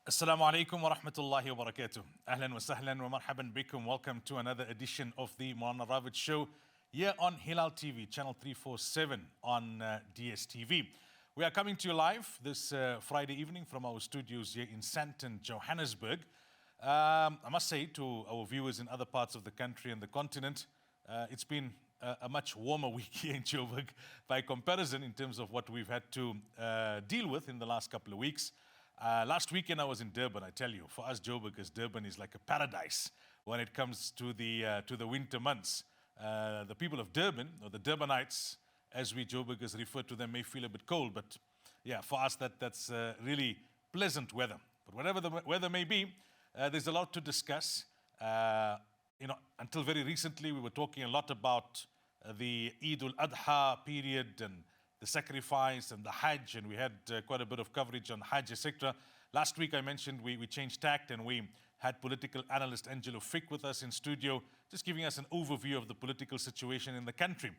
Assalamu alaikum wa rahmatullahi wa barakatuh. Ahlan wa sahlan wa marhaban bikum. Welcome to another edition of the Ravat Show here on Hilaal TV, channel 347 on DSTV. We are coming to you live this Friday evening from our studios here in Sandton, Johannesburg. I must say to our viewers in other parts of the country and the continent, it's been a much warmer week here in Joburg by comparison in terms of what we've had to deal with in the last couple of weeks. Last weekend I was in Durban. I tell you, for us Joburgers, Durban is like a paradise when it comes to the winter months. The people of Durban, or the Durbanites, as we Joburgers refer to them, may feel a bit cold, but yeah, for us that's really pleasant weather. But whatever the weather may be, there's a lot to discuss. Until very recently, we were talking a lot about the Eid al-Adha period and the sacrifice and the Hajj, and we had quite a bit of coverage on Hajj, etc. Last week I mentioned we changed tact and we had political analyst Angelo Fick with us in studio, just giving us an overview of the political situation in the country.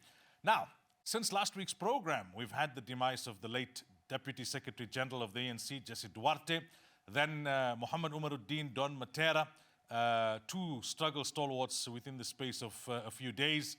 Now, since last week's program, we've had the demise of the late Deputy Secretary General of the ANC, Jesse Duarte, then Muhammad Umaruddin Don Matera, two struggle stalwarts within the space of a few days.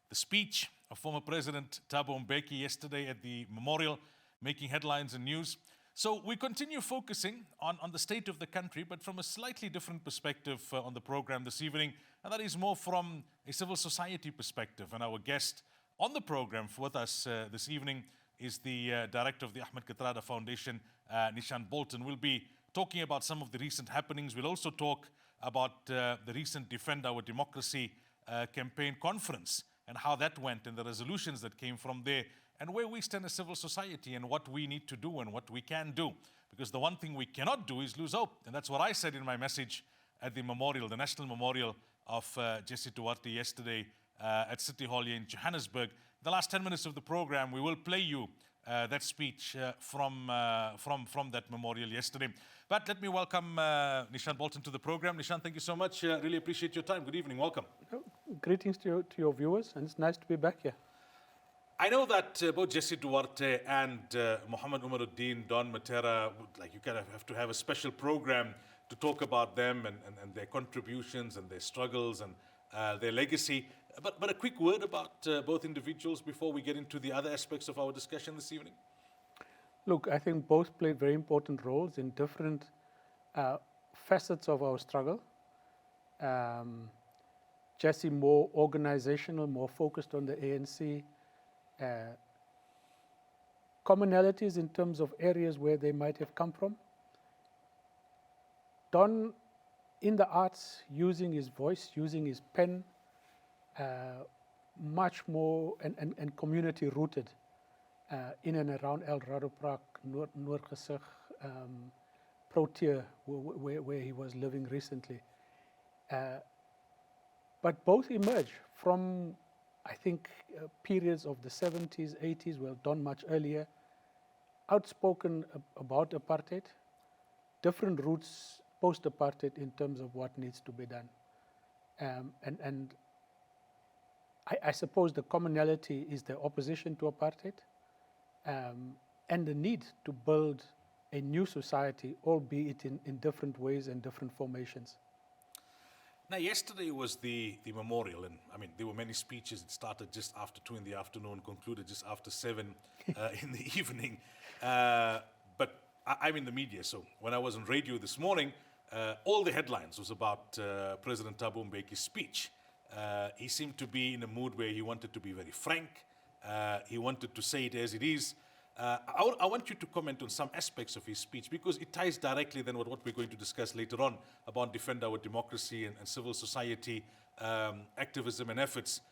The speech of former President Thabo Mbeki yesterday at the memorial, making headlines and news. So we continue focusing on the state of the country, but from a slightly different perspective on the program this evening, and that is more from a civil society perspective. And our guest on the program with us this evening is the director of the Ahmed Kathrada Foundation, Neeshan Balton. We'll be talking about some of the recent happenings. We'll also talk about the recent Defend Our Democracy campaign conference, and how that went and the resolutions that came from there, and where we stand as civil society and what we need to do and what we can do. Because the one thing we cannot do is lose hope. And that's what I said in my message at the memorial, the national memorial of Jesse Duarte yesterday at City Hall here in Johannesburg. The last 10 minutes of the program, we will play you that speech from that memorial yesterday. But let me welcome Neeshan Balton to the program. Neeshan, thank you so much. Really appreciate your time. Good evening. Welcome. Greetings to your viewers, and it's nice to be back here. I know that both Jesse Duarte and Muhammad Umaruddin Don Matera, like you kind of have to have a special program to talk about them and their contributions and their struggles and their legacy. But a quick word about both individuals before we get into the other aspects of our discussion this evening. Look, I think both played very important roles in different facets of our struggle. Jesse more organizational, more focused on the ANC. Commonalities in terms of areas where they might have come from. Don in the arts, using his voice, using his pen, much more and community rooted in and around El Rado Park, Noordgesig, Protea, where he was living recently. But both emerge from, I think, periods of the 70s, 80s, well, Don much earlier, outspoken about apartheid, different routes post-apartheid in terms of what needs to be done. And I suppose the commonality is the opposition to apartheid and the need to build a new society, albeit in different ways and different formations. Now, yesterday was the memorial, and I mean, there were many speeches. It started just after 2 in the afternoon, concluded just after 7 in the evening. But I'm in the media, so when I was on radio this morning, all the headlines was about President Thabo Mbeki's speech. He seemed to be in a mood where he wanted to be very frank. He wanted to say it as it is. I want you to comment on some aspects of his speech, because it ties directly then with what we're going to discuss later on about Defend Our Democracy and civil society activism and efforts.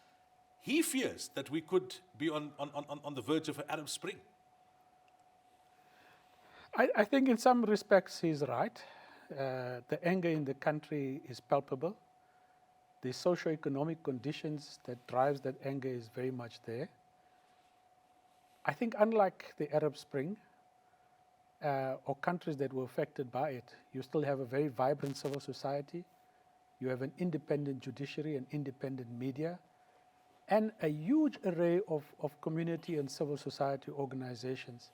He fears that we could be on the verge of an Arab Spring. I think in some respects he's right. The anger in the country is palpable. The socio-economic conditions that drives that anger is very much there. I think unlike the Arab Spring or countries that were affected by it, you still have a very vibrant civil society. You have an independent judiciary and independent media, and a huge array of community and civil society organizations.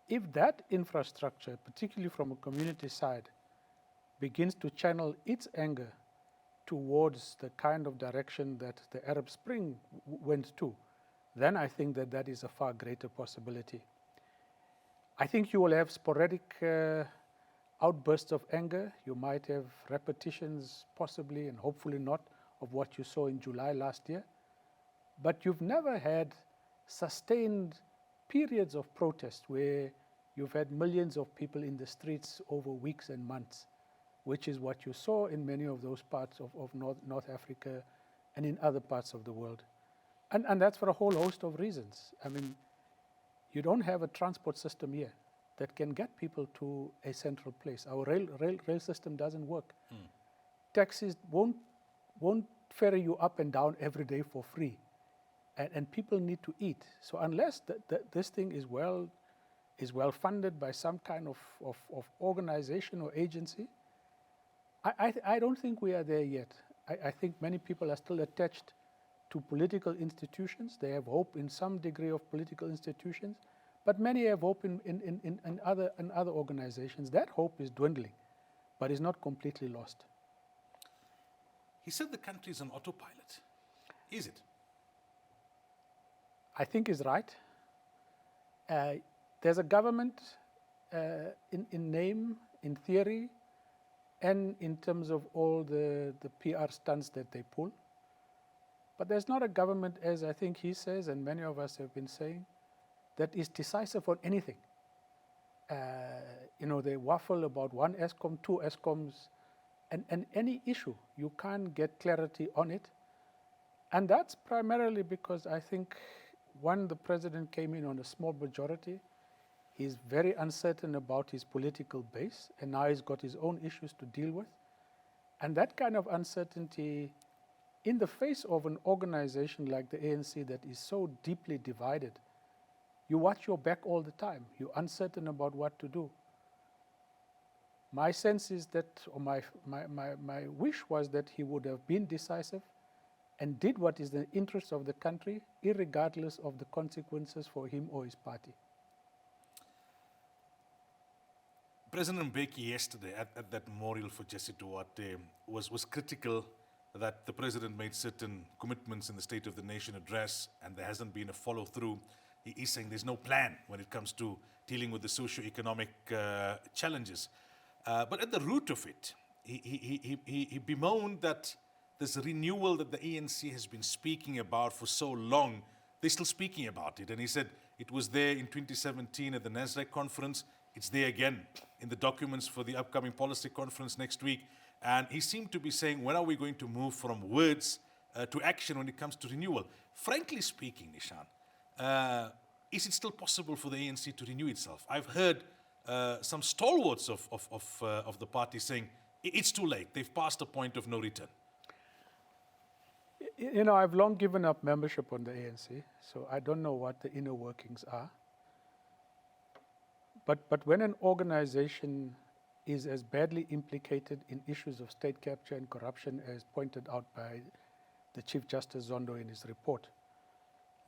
If that infrastructure, particularly from a community side, begins to channel its anger towards the kind of direction that the Arab Spring went to, then I think that that is a far greater possibility. I think you will have sporadic outbursts of anger. You might have repetitions, possibly and hopefully not, of what you saw in July last year. But you've never had sustained periods of protest where you've had millions of people in the streets over weeks and months, which is what you saw in many of those parts of North Africa and in other parts of the world. And that's for a whole host of reasons. I mean, you don't have a transport system here that can get people to a central place. Our rail system doesn't work. Taxis won't ferry you up and down every day for free. And people need to eat. So unless this thing is well funded by some kind of organization or agency, I don't think we are there yet. I think many people are still attached to political institutions. They have hope in some degree of political institutions, but many have hope in other organizations. That hope is dwindling, but is not completely lost. He said the country is on autopilot. Is it? I think is right. There's a government in name, in theory, and in terms of all the PR stunts that they pull. But there's not a government, as I think he says, and many of us have been saying, that is decisive on anything. They waffle about one ESCOM, two ESCOMs, and any issue, you can't get clarity on it. And that's primarily because I think, one, the president came in on a small majority. He's very uncertain about his political base, and now he's got his own issues to deal with. And that kind of uncertainty, in the face of an organization like the ANC that is so deeply divided, you watch your back all the time. You're uncertain about what to do. My sense is that, or my wish was that he would have been decisive and did what is the interest of the country, irregardless of the consequences for him or his party. President Mbeki yesterday at that memorial for Jesse Duarte was critical that the president made certain commitments in the State of the Nation address and there hasn't been a follow-through. He's saying there's no plan when it comes to dealing with the socio-economic challenges. But at the root of it, he bemoaned that this renewal that the ANC has been speaking about for so long, they're still speaking about it. And he said it was there in 2017 at the NASDAQ conference. It's there again in the documents for the upcoming policy conference next week. And he seemed to be saying, when are we going to move from words to action when it comes to renewal? Frankly speaking, Neeshan, is it still possible for the ANC to renew itself? I've heard some stalwarts of the party saying it's too late. They've passed the point of no return. I've long given up membership on the ANC, so I don't know what the inner workings are. But when an organization is as badly implicated in issues of state capture and corruption as pointed out by the Chief Justice Zondo in his report,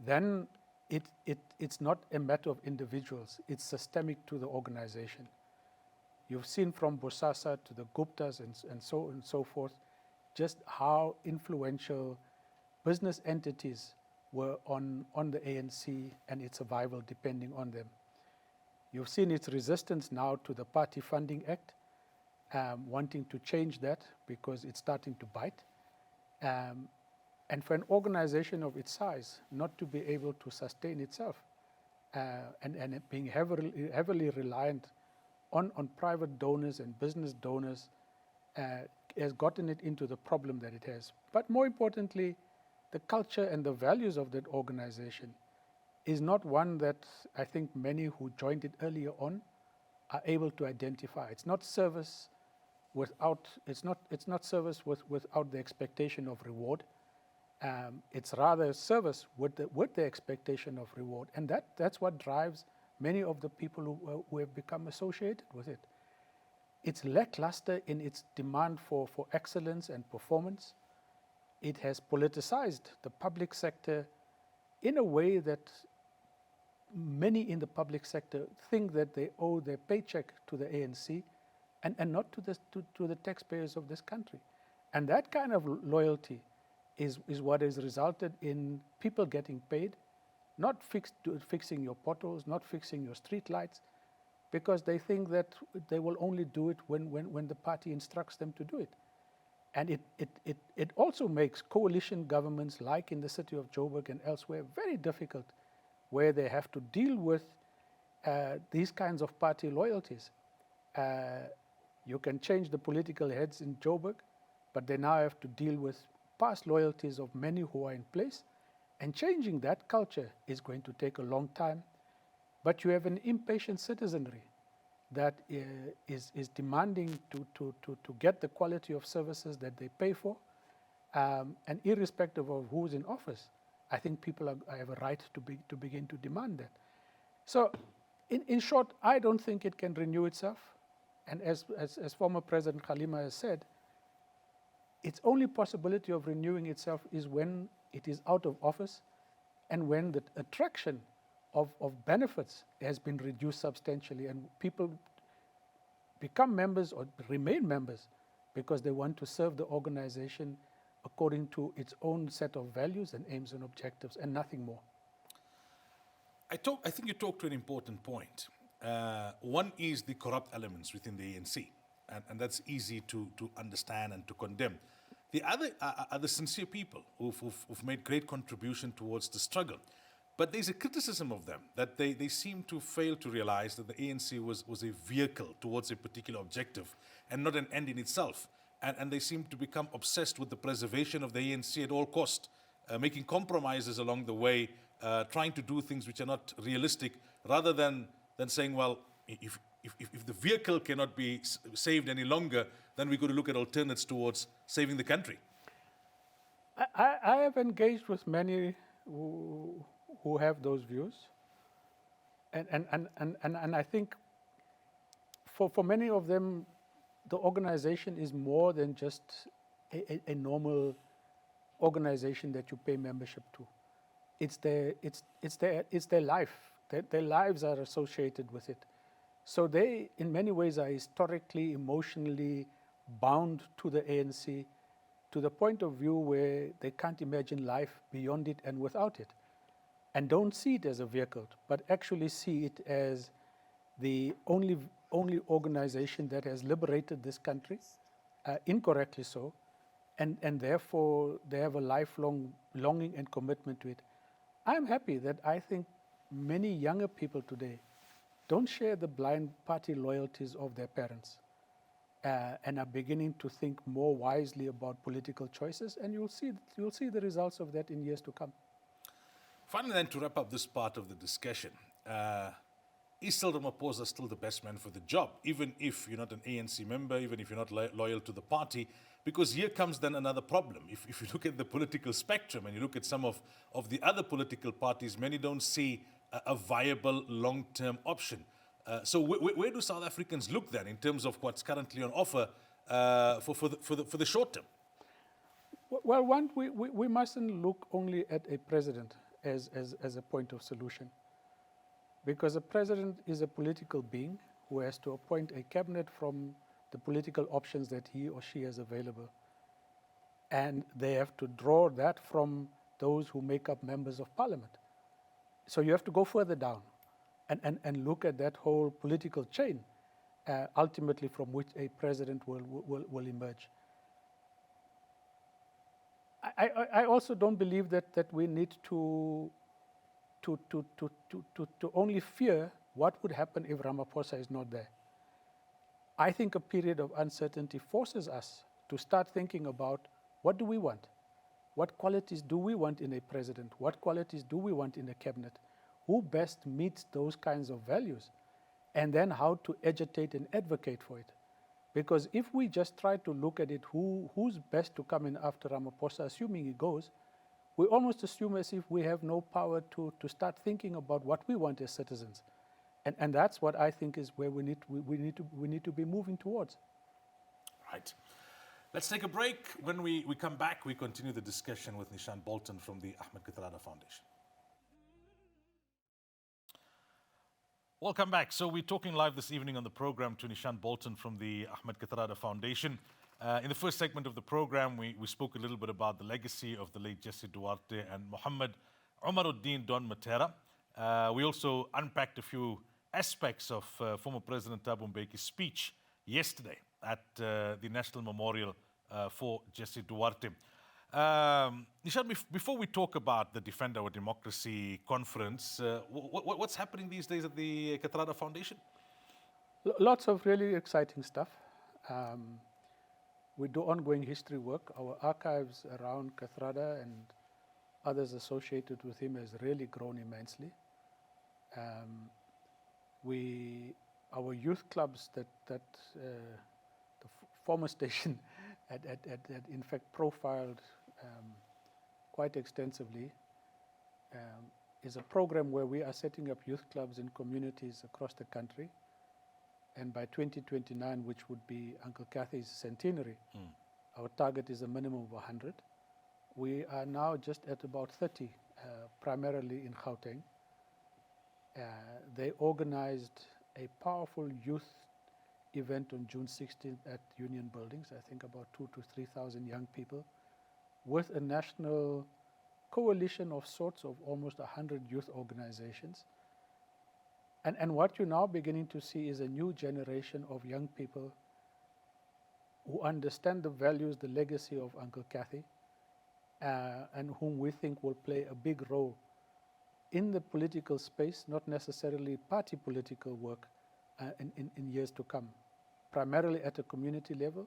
then it's not a matter of individuals, it's systemic to the organization. You've seen from Bosasa to the Guptas and so forth, just how influential business entities were on the ANC and its survival depending on them. You've seen its resistance now to the Party Funding Act, wanting to change that because it's starting to bite. And for an organization of its size not to be able to sustain itself and being heavily reliant on private donors and business donors has gotten it into the problem that it has. But more importantly, the culture and the values of that organization is not one that I think many who joined it earlier on are able to identify. It's not service without the expectation of reward. It's rather service with the expectation of reward, and that's what drives many of the people who have become associated with it. It's lackluster in its demand for excellence and performance. It has politicized the public sector in a way that many in the public sector think that they owe their paycheck to the ANC and not to the taxpayers of this country. And that kind of loyalty is what has resulted in people getting paid, not fixing your potholes, not fixing your street lights, because they think that they will only do it when the party instructs them to do it. And it also makes coalition governments, like in the city of Joburg and elsewhere, very difficult, where they have to deal with these kinds of party loyalties. You can change the political heads in Joburg, but they now have to deal with past loyalties of many who are in place. And changing that culture is going to take a long time. But you have an impatient citizenry that is demanding to get the quality of services that they pay for. And irrespective of who's in office, I think people have a right to begin to demand that. So in short, I don't think it can renew itself. And as former President Kgalema has said, its only possibility of renewing itself is when it is out of office and when the attraction of benefits has been reduced substantially and people become members or remain members because they want to serve the organization according to its own set of values and aims and objectives and nothing more. I think you talked to an important point. One is the corrupt elements within the ANC, and that's easy to understand and to condemn. The other are the sincere people who've made great contribution towards the struggle. But there's a criticism of them that they seem to fail to realize that the ANC was a vehicle towards a particular objective and not an end in itself. And they seem to become obsessed with the preservation of the ANC at all cost, making compromises along the way, trying to do things which are not realistic, rather than saying, well, if the vehicle cannot be saved any longer, then we've got to look at alternates towards saving the country. I have engaged with many who have those views. And I think for many of them, the organization is more than just a normal organization that you pay membership to. It's their life. Their lives are associated with it. So they, in many ways, are historically, emotionally bound to the ANC to the point of view where they can't imagine life beyond it and without it. And don't see it as a vehicle, but actually see it as the only organization that has liberated this country, incorrectly so, and therefore they have a lifelong longing and commitment to it. I'm happy that I think many younger people today don't share the blind party loyalties of their parents and are beginning to think more wisely about political choices, and you'll see the results of that in years to come. Finally, then, to wrap up this part of the discussion, is Cyril Ramaphosa still the best man for the job, even if you're not an ANC member, even if you're not loyal to the party? Because here comes then another problem. If you look at the political spectrum and you look at some of the other political parties, many don't see a viable long-term option. So where do South Africans look then in terms of what's currently on offer for the short term? Well, one, we mustn't look only at a president as a point of solution, because a president is a political being who has to appoint a cabinet from the political options that he or she has available. And they have to draw that from those who make up members of parliament. So you have to go further down and look at that whole political chain, ultimately from which a president will emerge. I also don't believe that we need to only fear what would happen if Ramaphosa is not there. I think a period of uncertainty forces us to start thinking about what do we want? What qualities do we want in a president? What qualities do we want in a cabinet? Who best meets those kinds of values? And then how to agitate and advocate for it. Because if we just try to look at it, who's best to come in after Ramaphosa, assuming he goes, we almost assume as if we have no power to start thinking about what we want as citizens. And that's what I think is where we need to be moving towards. Right. Let's take a break. When we come back, we continue the discussion with Neeshan Balton from the Ahmed Kathrada Foundation. Welcome back. So we're talking live this evening on the program to Neeshan Balton from the Ahmed Kathrada Foundation. In the first segment of the program, we spoke a little bit about the legacy of the late Jesse Duarte and Mohammed Umaruddin Don Matera. We also unpacked a few aspects of former President Thabo Mbeki's speech yesterday at the National Memorial for Jesse Duarte. Neeshan, before we talk about the Defend Our Democracy conference, what's happening these days at the Kathrada Foundation? Lots of really exciting stuff. We do ongoing history work. Our archives around Kathrada and others associated with him has really grown immensely. Our youth clubs that the former station had in fact profiled quite extensively is a program where we are setting up youth clubs in communities across the country. And by 2029, which would be Uncle Kathy's centenary, our target is a minimum of 100. We are now just at about 30, primarily in Gauteng. They organized a powerful youth event on June 16th at Union Buildings, I think about 2,000 to 3,000 young people, with a national coalition of sorts of almost 100 youth organizations. And what you're now beginning to see is a new generation of young people who understand the values, the legacy of Uncle Kathy, and whom we think will play a big role in the political space, not necessarily party political work in years to come, primarily at a community level,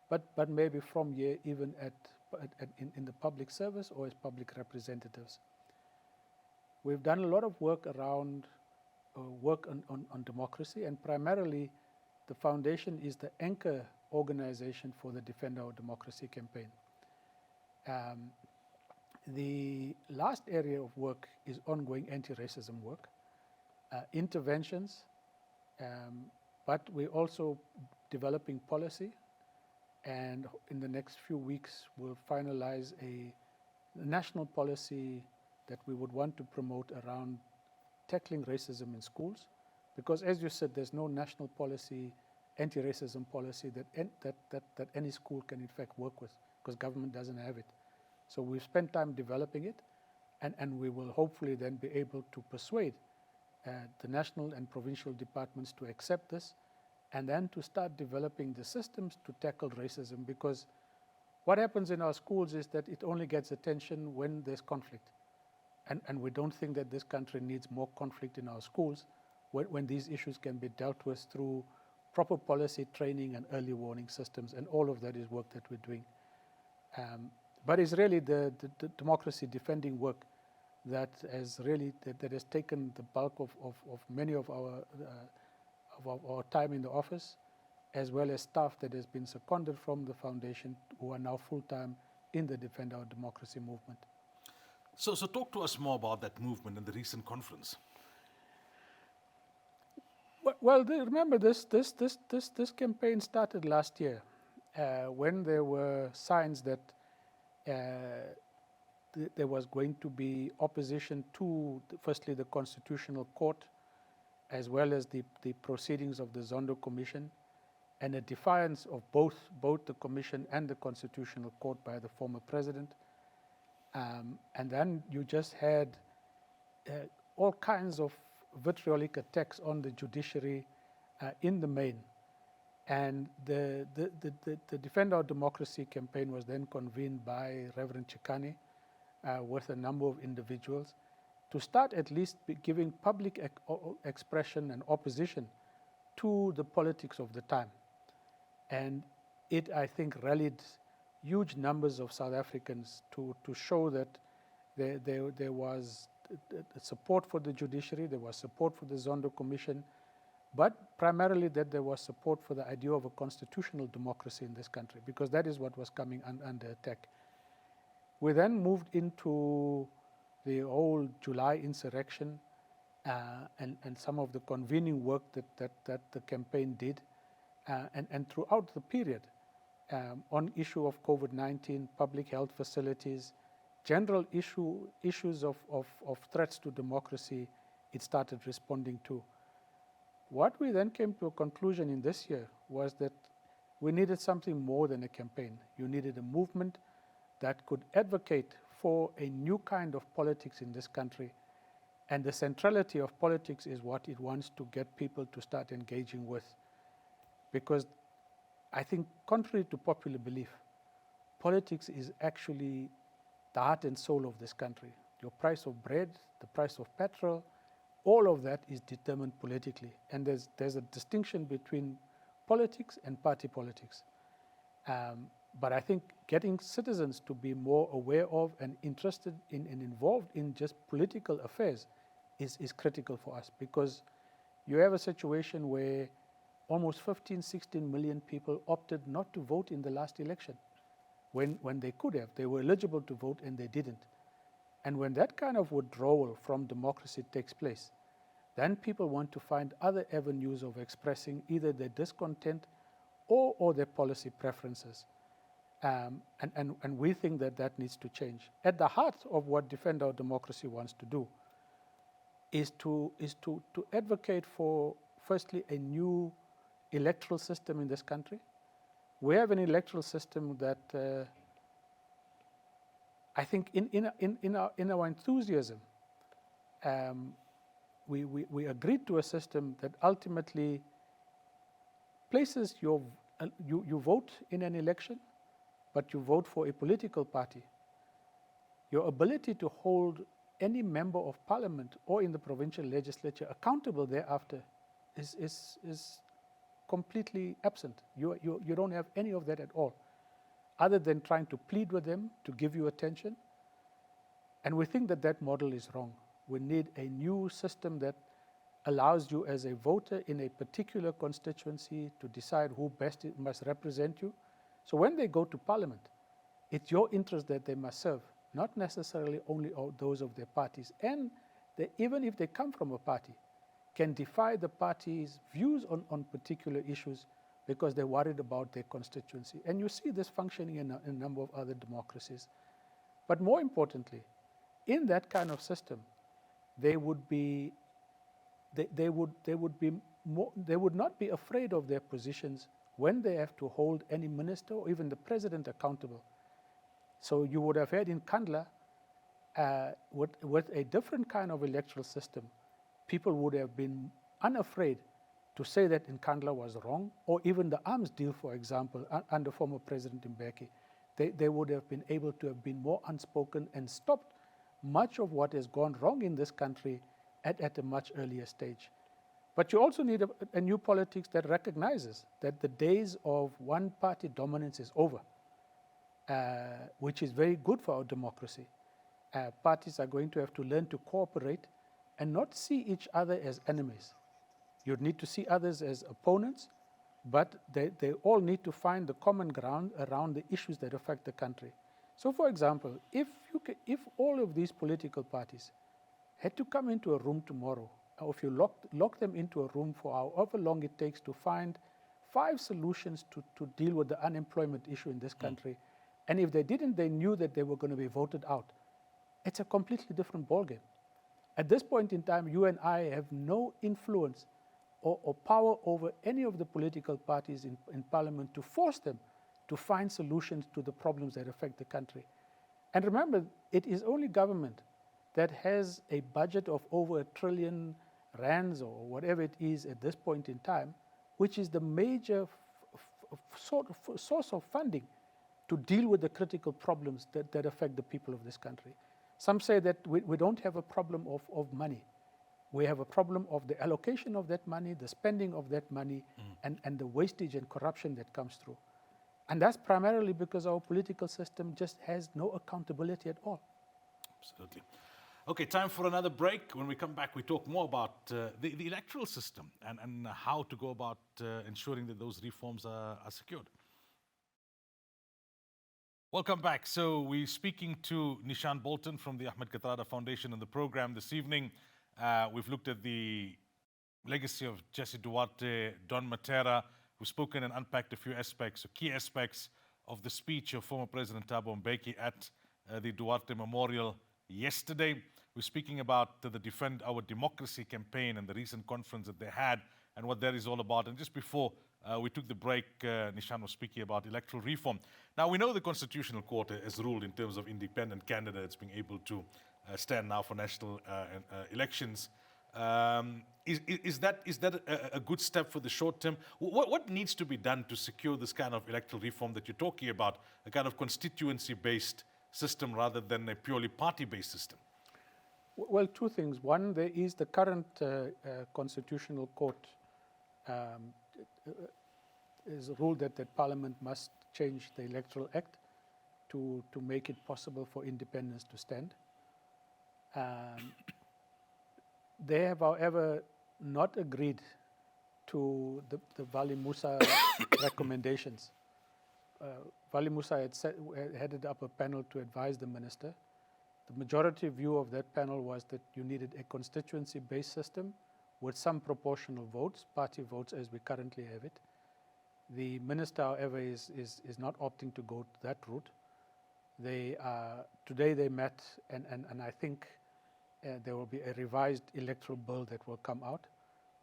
but maybe from here even in the public service or as public representatives. We've done a lot of work around work on democracy, and primarily the foundation is the anchor organization for the Defend Our Democracy campaign. The last area of work is ongoing anti-racism work, interventions, but we're also developing policy, and in the next few weeks we'll finalize a national policy that we would want to promote around tackling racism in schools, because as you said, there's no national policy, anti-racism policy that any school can in fact work with, because government doesn't have it. So we've spent time developing it, and we will hopefully then be able to persuade the national and provincial departments to accept this, and then to start developing the systems to tackle racism, because what happens in our schools is that it only gets attention when there's conflict. And we don't think that this country needs more conflict in our schools when these issues can be dealt with through proper policy training and early warning systems, and all of that is work that we're doing. But it's really the democracy defending work that has really that has taken the bulk of many of our time in the office, as well as staff that has been seconded from the foundation who are now full-time in the Defend Our Democracy movement. So talk to us more about that movement and the recent conference. Well, remember this campaign started last year when there were signs that there was going to be opposition to, firstly, the Constitutional Court, as well as the proceedings of the Zondo Commission, and a defiance of both the Commission and the Constitutional Court by the former president. And then you just had all kinds of vitriolic attacks on the judiciary in the main. And the Defend Our Democracy campaign was then convened by Reverend Chikane with a number of individuals to start at least giving public expression and opposition to the politics of the time. And it, I think, rallied huge numbers of South Africans to show that there was support for the judiciary, there was support for the Zondo Commission, but primarily that there was support for the idea of a constitutional democracy in this country, because that is what was coming under attack. We then moved into the whole July insurrection and some of the convening work that the campaign did, and throughout the period, on issue of COVID-19, public health facilities, general issues of threats to democracy, it started responding to. What we then came to a conclusion in this year was that we needed something more than a campaign. You needed a movement that could advocate for a new kind of politics in this country. And the centrality of politics is what it wants to get people to start engaging with. Because I think, contrary to popular belief, politics is actually the heart and soul of this country. Your price of bread, the price of petrol, all of that is determined politically. And there's a distinction between politics and party politics. But I think getting citizens to be more aware of and interested in and involved in just political affairs is critical for us, because you have a situation where almost 15, 16 million people opted not to vote in the last election when they could have. They were eligible to vote and they didn't. And when that kind of withdrawal from democracy takes place, then people want to find other avenues of expressing either their discontent or their policy preferences. And we think that needs to change. At the heart of what Defend Our Democracy wants to do is to advocate for, firstly, a new electoral system in this country. We have an electoral system that I think in our enthusiasm, we agreed to a system that ultimately places you vote in an election, but you vote for a political party. Your ability to hold any member of parliament or in the provincial legislature accountable thereafter is completely absent. You don't have any of that at all, other than trying to plead with them to give you attention. And we think that model is wrong. We need a new system that allows you as a voter in a particular constituency to decide who best must represent you. So when they go to parliament, it's your interest that they must serve, not necessarily only those of their parties. And even if they come from a party, can defy the party's views on particular issues because they're worried about their constituency. And you see this functioning in a number of other democracies. But more importantly, in that kind of system, they would not be afraid of their positions when they have to hold any minister or even the president accountable. So you would have had in Kandla, with a different kind of electoral system, people would have been unafraid to say that Nkandla was wrong, or even the arms deal, for example, under former President Mbeki. They would have been able to have been more unspoken and stopped much of what has gone wrong in this country at a much earlier stage. But you also need a new politics that recognizes that the days of one-party dominance is over, which is very good for our democracy. Parties are going to have to learn to cooperate and not see each other as enemies. You need to see others as opponents, but they all need to find the common ground around the issues that affect the country. So, for example, if all of these political parties had to come into a room tomorrow, or if you lock them into a room for however long it takes to find 5 solutions to deal with the unemployment issue in this country, and if they didn't, they knew that they were going to be voted out, it's a completely different ballgame. At this point in time, you and I have no influence or power over any of the political parties in parliament to force them to find solutions to the problems that affect the country. And remember, it is only government that has a budget of over R1 trillion or whatever it is at this point in time, which is the major source of funding to deal with the critical problems that affect the people of this country. Some say that we don't have a problem of money. We have a problem of the allocation of that money, the spending of that money, and the wastage and corruption that comes through. And that's primarily because our political system just has no accountability at all. Absolutely. Okay, time for another break. When we come back, we talk more about the electoral system and how to go about ensuring that those reforms are secured. Welcome back. So we're speaking to Neeshan Balton from the Ahmed Kathrada Foundation on the program this evening. We've looked at the legacy of Jesse Duarte, Don Matera. We've spoken and unpacked a few aspects, key aspects of the speech of former President Thabo Mbeki at the Duarte Memorial yesterday. We're speaking about the Defend Our Democracy campaign and the recent conference that they had and what that is all about. And just before we took the break, Neeshan was speaking about electoral reform. Now, we know the Constitutional Court has ruled in terms of independent candidates being able to stand now for national elections. Is that a good step for the short term? What needs to be done to secure this kind of electoral reform that you're talking about, a kind of constituency-based system rather than a purely party-based system? Well, two things. One, there is the current Constitutional Court is ruled that Parliament must change the Electoral Act to make it possible for independents to stand. They have, however, not agreed to the Wali Musa recommendations. Wali Musa had headed up a panel to advise the minister. The majority view of that panel was that you needed a constituency-based system with some proportional votes, party votes as we currently have it. The minister, however, is not opting to go that route. Today they met, and I think there will be a revised electoral bill that will come out,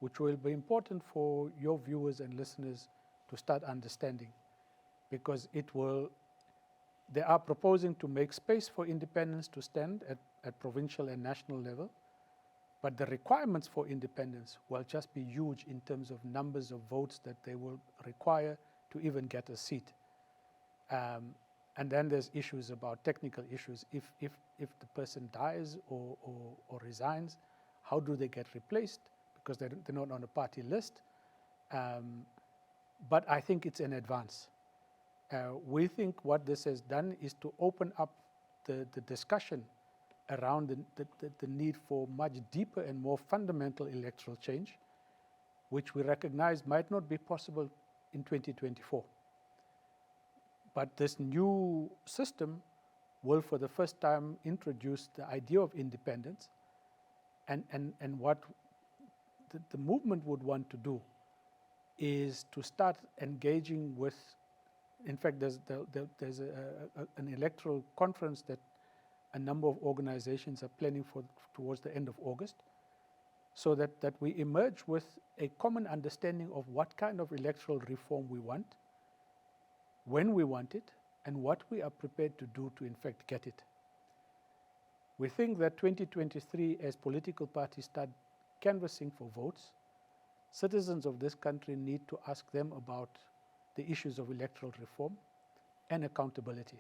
which will be important for your viewers and listeners to start understanding, because they are proposing to make space for independence to stand at provincial and national level, but the requirements for independence will just be huge in terms of numbers of votes that they will require to even get a seat. And then there's issues about technical issues. If the person dies or resigns, how do they get replaced? Because they're not on a party list. But I think it's an advance. We think what this has done is to open up the discussion around the need for much deeper and more fundamental electoral change, which we recognize might not be possible in 2024. But this new system will, for the first time, introduce the idea of independence, and what the movement would want to do is to start engaging with. In fact, there's an electoral conference that a number of organizations are planning for towards the end of August, so that we emerge with a common understanding of what kind of electoral reform we want, when we want it, and what we are prepared to do to in fact get it. We think that 2023, as political parties start canvassing for votes, citizens of this country need to ask them about the issues of electoral reform and accountability,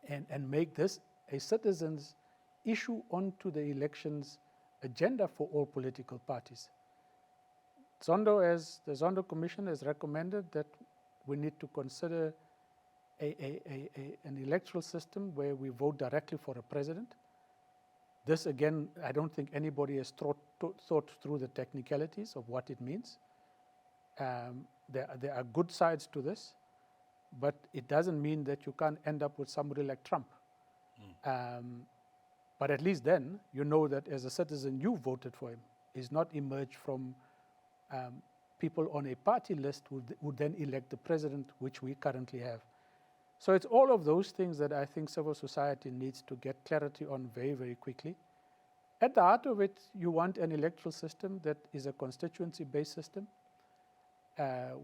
and make this a citizens' issue onto the elections agenda for all political parties. The Zondo Commission has recommended that we need to consider an electoral system where we vote directly for a president. This, again, I don't think anybody has thought through the technicalities of what it means. There are good sides to this, but it doesn't mean that you can't end up with somebody like Trump. But at least then, you know that as a citizen, you voted for him. He's not emerged from people on a party list who would then elect the president, which we currently have. So it's all of those things that I think civil society needs to get clarity on very, very quickly. At the heart of it, you want an electoral system that is a constituency-based system,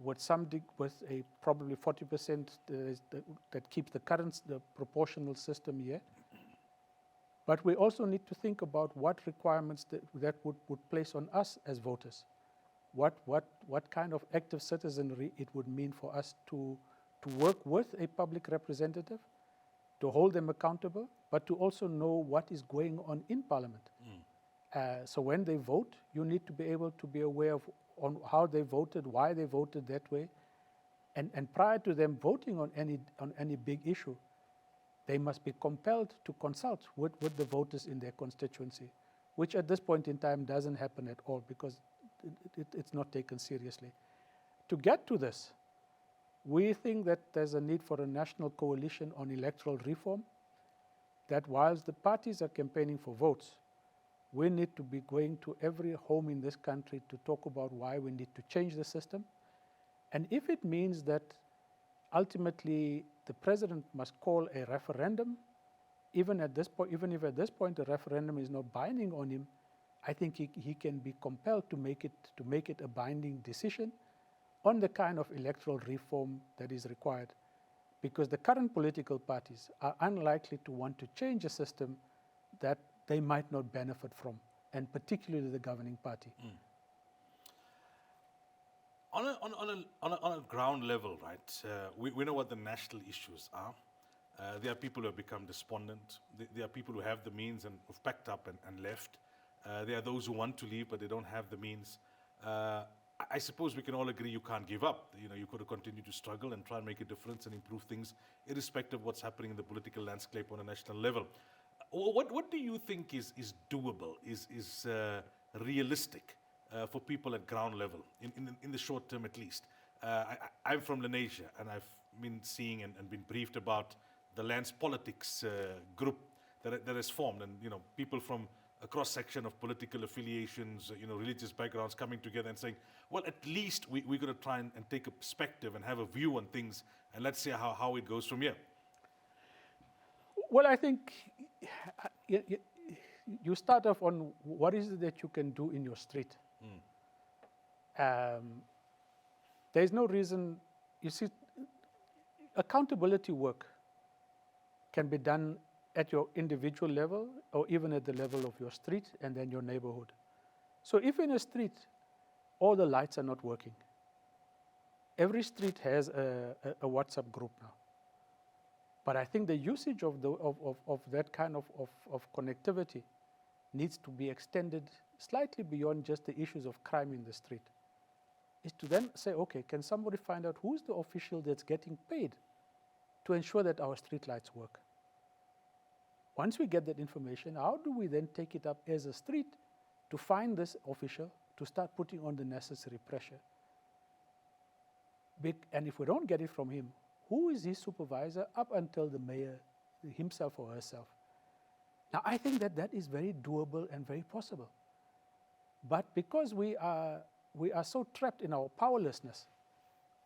with a probably 40% that keeps the proportional system here. But we also need to think about what requirements that would place on us as voters. What kind of active citizenry it would mean for us to work with a public representative, to hold them accountable, but to also know what is going on in Parliament. So when they vote, you need to be able to be aware of on how they voted, why they voted that way, and prior to them voting on any big issue, they must be compelled to consult with the voters in their constituency, which at this point in time doesn't happen at all because it's not taken seriously. To get to this, we think that there's a need for a national coalition on electoral reform, that whilst the parties are campaigning for votes, we need to be going to every home in this country to talk about why we need to change the system. And if it means that ultimately the president must call a referendum, even if at this point a referendum is not binding on him, I think he can be compelled to make it a binding decision on the kind of electoral reform that is required, because the current political parties are unlikely to want to change a system that they might not benefit from, and particularly the governing party. On a ground level, right, we know what the national issues are. There are people who have become despondent. There are people who have the means and who've packed up and left. There are those who want to leave, but they don't have the means. I suppose we can all agree you can't give up. You know, you've got to continue to struggle and try and make a difference and improve things, irrespective of what's happening in the political landscape on a national level. What do you think is doable, is realistic for people at ground level, in the short term at least? I'm from Lenasia, and I've been seeing and been briefed about the lands politics group that has formed, and people from a cross-section of political affiliations, religious backgrounds coming together and saying, well, at least we're going to try and take a perspective and have a view on things, and let's see how it goes from here. Well, I think you start off on what is it that you can do in your street. There's no reason, you see, accountability work can be done at your individual level or even at the level of your street and then your neighborhood. So if in a street all the lights are not working, every street has a WhatsApp group now. But I think the usage of that kind of connectivity needs to be extended slightly beyond just the issues of crime in the street. Is to then say, okay, can somebody find out who's the official that's getting paid to ensure that our street lights work? Once we get that information, how do we then take it up as a street to find this official, to start putting on the necessary pressure? And if we don't get it from him, who is his supervisor up until the mayor himself or herself? Now, I think that is very doable and very possible. But because we are so trapped in our powerlessness,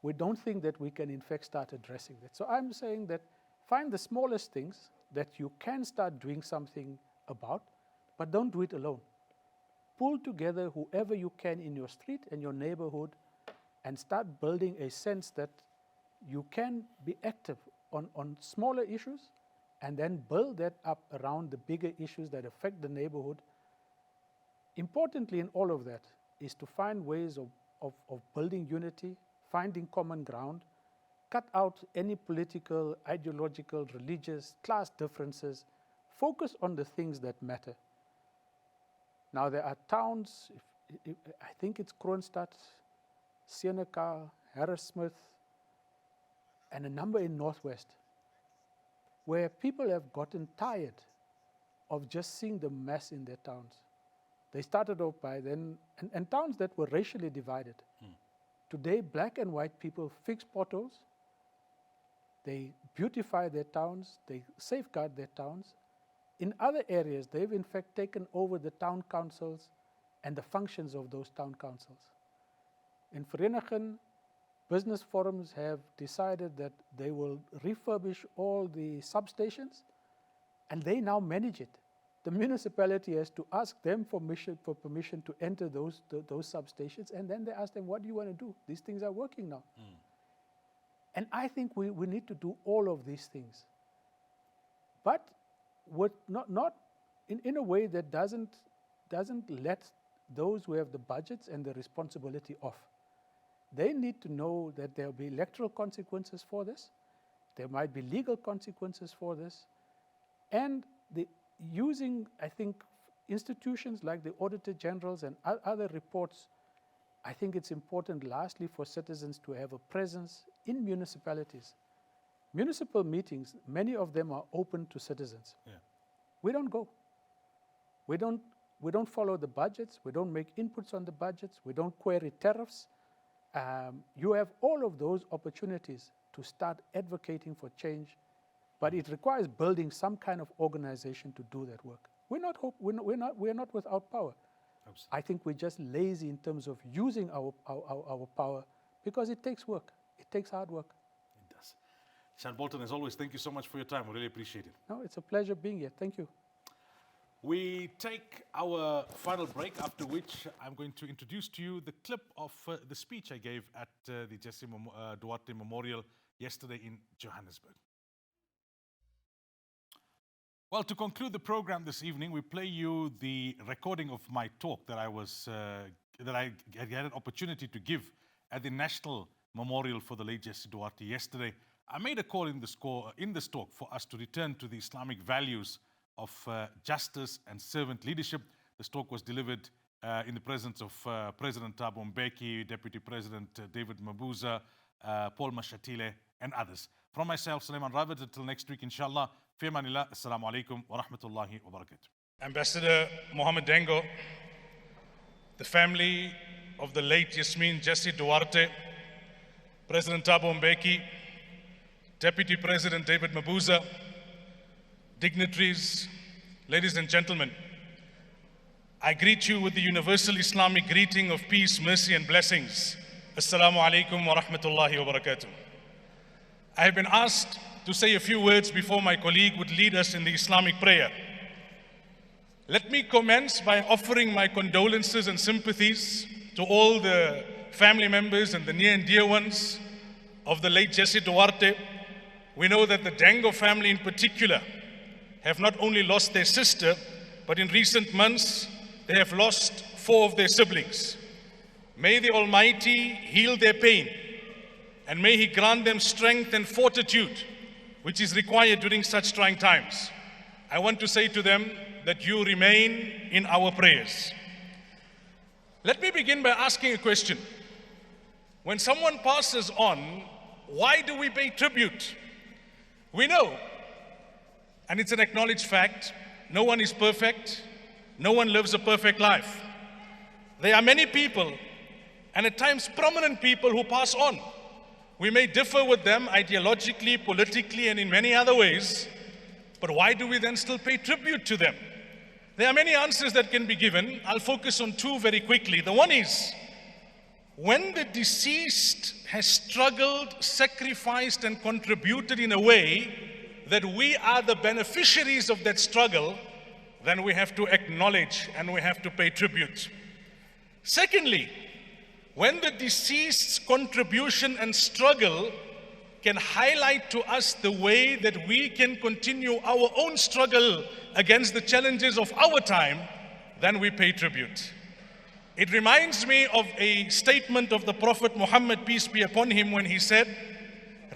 we don't think that we can in fact start addressing that. So I'm saying that find the smallest things that you can start doing something about, but don't do it alone. Pull together whoever you can in your street and your neighborhood and start building a sense that you can be active on smaller issues and then build that up around the bigger issues that affect the neighborhood. Importantly in all of that is to find ways of building unity, finding common ground, cut out any political, ideological, religious, class differences, focus on the things that matter. Now there are towns, I think it's Kroonstad, Senekal, Harrismith, and a number in Northwest, where people have gotten tired of just seeing the mess in their towns. They started off by then, and towns that were racially divided. Today, black and white people fix potholes, they beautify their towns, they safeguard their towns. In other areas, they've in fact taken over the town councils and the functions of those town councils. In Vereeniging, business forums have decided that they will refurbish all the substations, and they now manage it. The municipality has to ask them for permission to enter those substations, and then they ask them, what do you want to do? These things are working now. And I think we need to do all of these things, but with not in a way that doesn't let those who have the budgets and the responsibility off. They need to know that there will be electoral consequences for this, there might be legal consequences for this, and using, I think, institutions like the Auditor Generals and other reports. I think it's important, lastly, for citizens to have a presence in municipalities. Municipal meetings, many of them are open to citizens. Yeah. We don't go. We don't follow the budgets. We don't make inputs on the budgets. We don't query tariffs. You have all of those opportunities to start advocating for change, but it requires building some kind of organization to do that work. We're not without power. Absolutely. I think we're just lazy in terms of using our power, because it takes work. It takes hard work. It does. Neeshan Balton, as always, thank you so much for your time. We really appreciate it. No, it's a pleasure being here. Thank you. We take our final break, after which I'm going to introduce to you the clip of the speech I gave at the Jesse Duarte Memorial yesterday in Johannesburg. Well, to conclude the program this evening, we play you the recording of my talk that I had an opportunity to give at the National Memorial for the late Jesse Duarte yesterday. I made a call in this talk for us to return to the Islamic values of justice and servant leadership. This talk was delivered in the presence of President Thabo Mbeki, Deputy President David Mabuza, Paul Mashatile, and others. From myself, Sulaiman Ravat, until next week, inshallah. Fi amanillah. Assalamu alaikum wa rahmatullahi wa barakatuh. Ambassador Mohammed Dengo, the family of the late Yasmin Jesse Duarte, President Thabo Mbeki, Deputy President David Mabuza, dignitaries, ladies and gentlemen, I greet you with the universal Islamic greeting of peace, mercy and blessings. Assalamu alaikum wa rahmatullahi wa barakatuh. I have been asked to say a few words before my colleague would lead us in the Islamic prayer. Let me commence by offering my condolences and sympathies to all the family members and the near and dear ones of the late Jesse Duarte. We know that the Dengo family in particular have not only lost their sister, but in recent months, they have lost 4 of their siblings. May the Almighty heal their pain, and may He grant them strength and fortitude, which is required during such trying times. I want to say to them that you remain in our prayers. Let me begin by asking a question. When someone passes on, why do we pay tribute? We know, and it's an acknowledged fact, no one is perfect, no one lives a perfect life. There are many people, and at times prominent people, who pass on. We may differ with them ideologically, politically, and in many other ways, but why do we then still pay tribute to them? There are many answers that can be given. I'll focus on 2 very quickly. The one is, when the deceased has struggled, sacrificed, and contributed in a way that we are the beneficiaries of that struggle, then we have to acknowledge and we have to pay tribute. Secondly, when the deceased's contribution and struggle can highlight to us the way that we can continue our own struggle against the challenges of our time, then we pay tribute. It reminds me of a statement of the Prophet Muhammad, peace be upon him, when he said,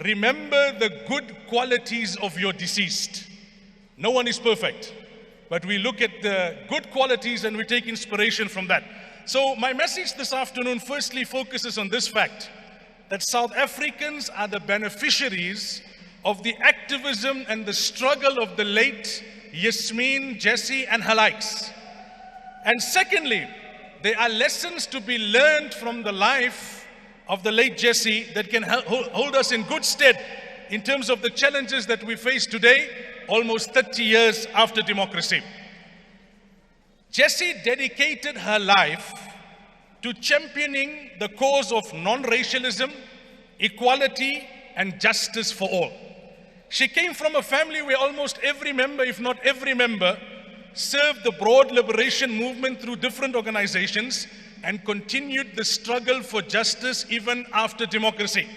"Remember the good qualities of your deceased." No one is perfect, but we look at the good qualities and we take inspiration from that. So my message this afternoon firstly focuses on this fact, that South Africans are the beneficiaries of the activism and the struggle of the late Yasmin, Jesse and her likes. And secondly, there are lessons to be learned from the life of the late Jesse that can hold us in good stead in terms of the challenges that we face today, almost 30 years after democracy. Jessie dedicated her life to championing the cause of non-racialism, equality, and justice for all. She came from a family where almost every member, if not every member, served the broad liberation movement through different organizations and continued the struggle for justice even after democracy.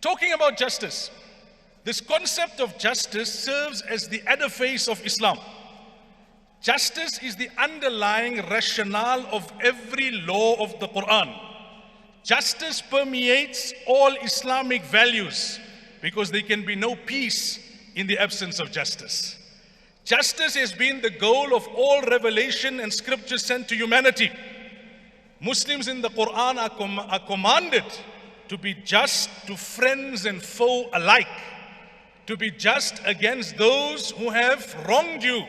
Talking about justice, this concept of justice serves as the edifice of Islam. Justice is the underlying rationale of every law of the Quran. Justice permeates all Islamic values because there can be no peace in the absence of justice. Justice has been the goal of all revelation and scripture sent to humanity. Muslims in the Quran are commanded to be just to friends and foe alike, to be just against those who have wronged you,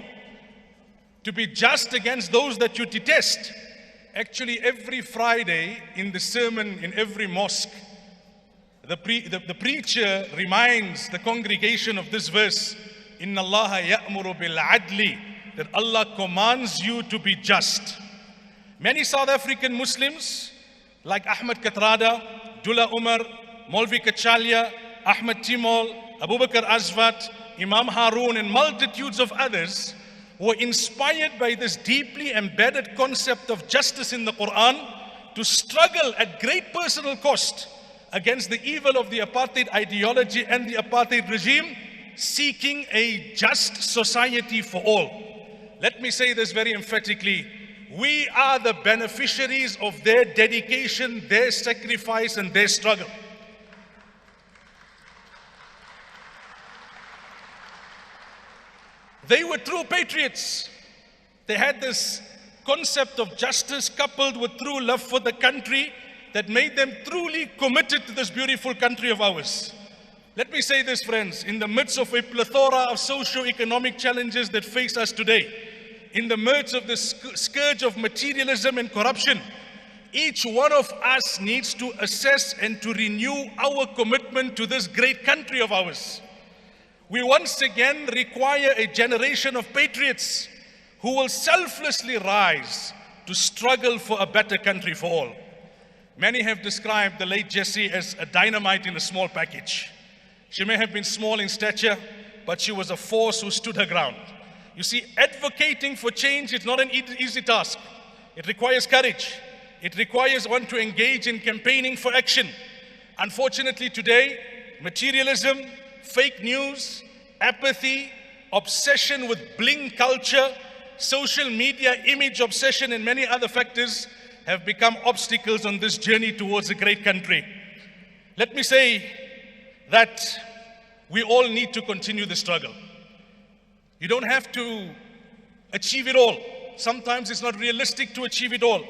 to be just against those that you detest. Actually, every Friday in the sermon in every mosque, the preacher reminds the congregation of this verse, Inna Allaha ya'muru bil adli, that Allah commands you to be just. Many South African Muslims, like Ahmed Kathrada, Dullah Umar, Molvi Kachalia, Ahmed Timol, Abu Bakr Azvat, Imam Harun, and multitudes of others, were inspired by this deeply embedded concept of justice in the Quran to struggle at great personal cost against the evil of the apartheid ideology and the apartheid regime, seeking a just society for all. Let me say this very emphatically. We are the beneficiaries of their dedication, their sacrifice, and their struggle. They were true patriots. They had this concept of justice coupled with true love for the country that made them truly committed to this beautiful country of ours. Let me say this, friends, in the midst of a plethora of socio-economic challenges that face us today, in the midst of the scourge of materialism and corruption, each one of us needs to assess and to renew our commitment to this great country of ours. We once again require a generation of patriots who will selflessly rise to struggle for a better country for all. Many have described the late Jessie as a dynamite in a small package. She may have been small in stature, but she was a force who stood her ground. You see, advocating for change is not an easy task. It requires courage. It requires one to engage in campaigning for action. Unfortunately today, materialism, fake news, apathy, obsession with bling culture, social media image obsession, and many other factors have become obstacles on this journey towards a great country. Let me say that we all need to continue the struggle. You don't have to achieve it all. Sometimes it's not realistic to achieve it all.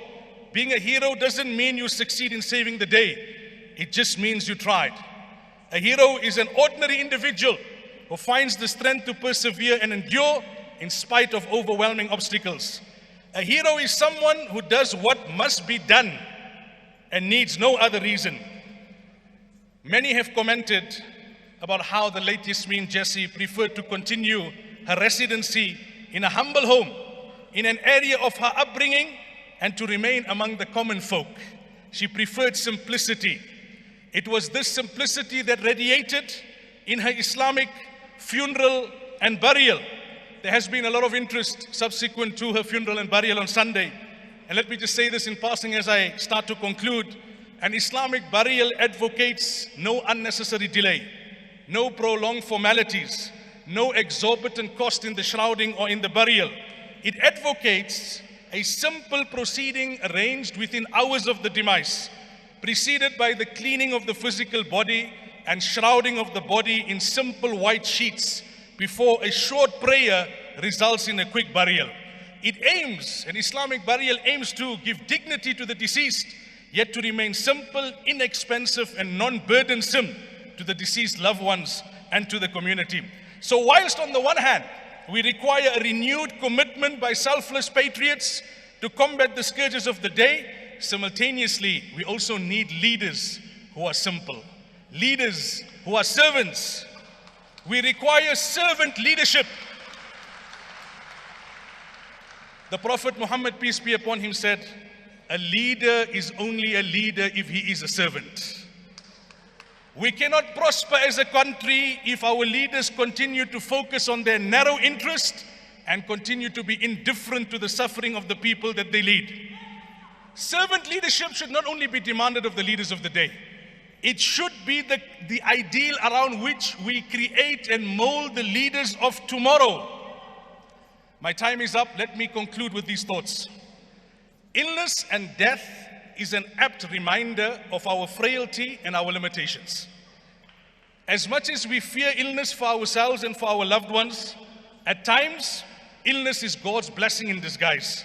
Being a hero doesn't mean you succeed in saving the day. It just means you tried. A hero is an ordinary individual who finds the strength to persevere and endure in spite of overwhelming obstacles. A hero is someone who does what must be done and needs no other reason. Many have commented about how the late Yasmin Jessie preferred to continue her residency in a humble home in an area of her upbringing and to remain among the common folk. She preferred simplicity. It was this simplicity that radiated in her Islamic funeral and burial. There has been a lot of interest subsequent to her funeral and burial on Sunday. And let me just say this in passing as I start to conclude. An Islamic burial advocates no unnecessary delay, no prolonged formalities, no exorbitant cost in the shrouding or in the burial. It advocates a simple proceeding arranged within hours of the demise, preceded by the cleaning of the physical body and shrouding of the body in simple white sheets before a short prayer results in a quick burial. An Islamic burial aims to give dignity to the deceased, yet to remain simple, inexpensive, and non-burdensome to the deceased loved ones and to the community. So whilst on the one hand, we require a renewed commitment by selfless patriots to combat the scourges of the day, simultaneously, we also need leaders who are simple, leaders who are servants. We require servant leadership. The Prophet Muhammad, peace be upon him, said, "A leader is only a leader if he is a servant." We cannot prosper as a country if our leaders continue to focus on their narrow interest and continue to be indifferent to the suffering of the people that they lead. Servant leadership should not only be demanded of the leaders of the day, it should be the ideal around which we create and mold the leaders of tomorrow. My time is up. Let me conclude with these thoughts. Illness and death is an apt reminder of our frailty and our limitations. As much as we fear illness for ourselves and for our loved ones, at times, illness is God's blessing in disguise.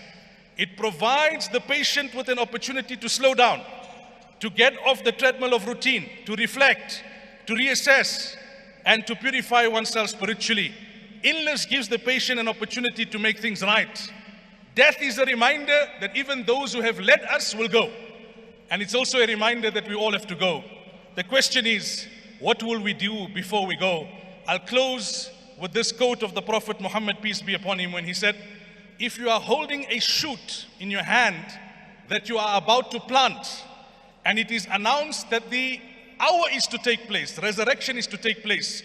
It provides the patient with an opportunity to slow down, to get off the treadmill of routine, to reflect, to reassess, and to purify oneself spiritually. Illness gives the patient an opportunity to make things right. Death is a reminder that even those who have led us will go. And it's also a reminder that we all have to go. The question is, what will we do before we go? I'll close with this quote of the Prophet Muhammad, peace be upon him, when he said, "If you are holding a shoot in your hand that you are about to plant, and it is announced that the hour is to take place, resurrection is to take place,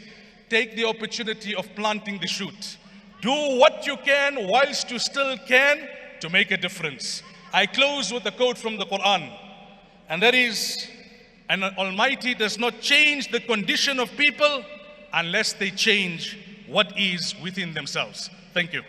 take the opportunity of planting the shoot. Do what you can whilst you still can to make a difference. I close with a quote from the Quran, and that is, "And Almighty does not change the condition of people unless they change what is within themselves." Thank you.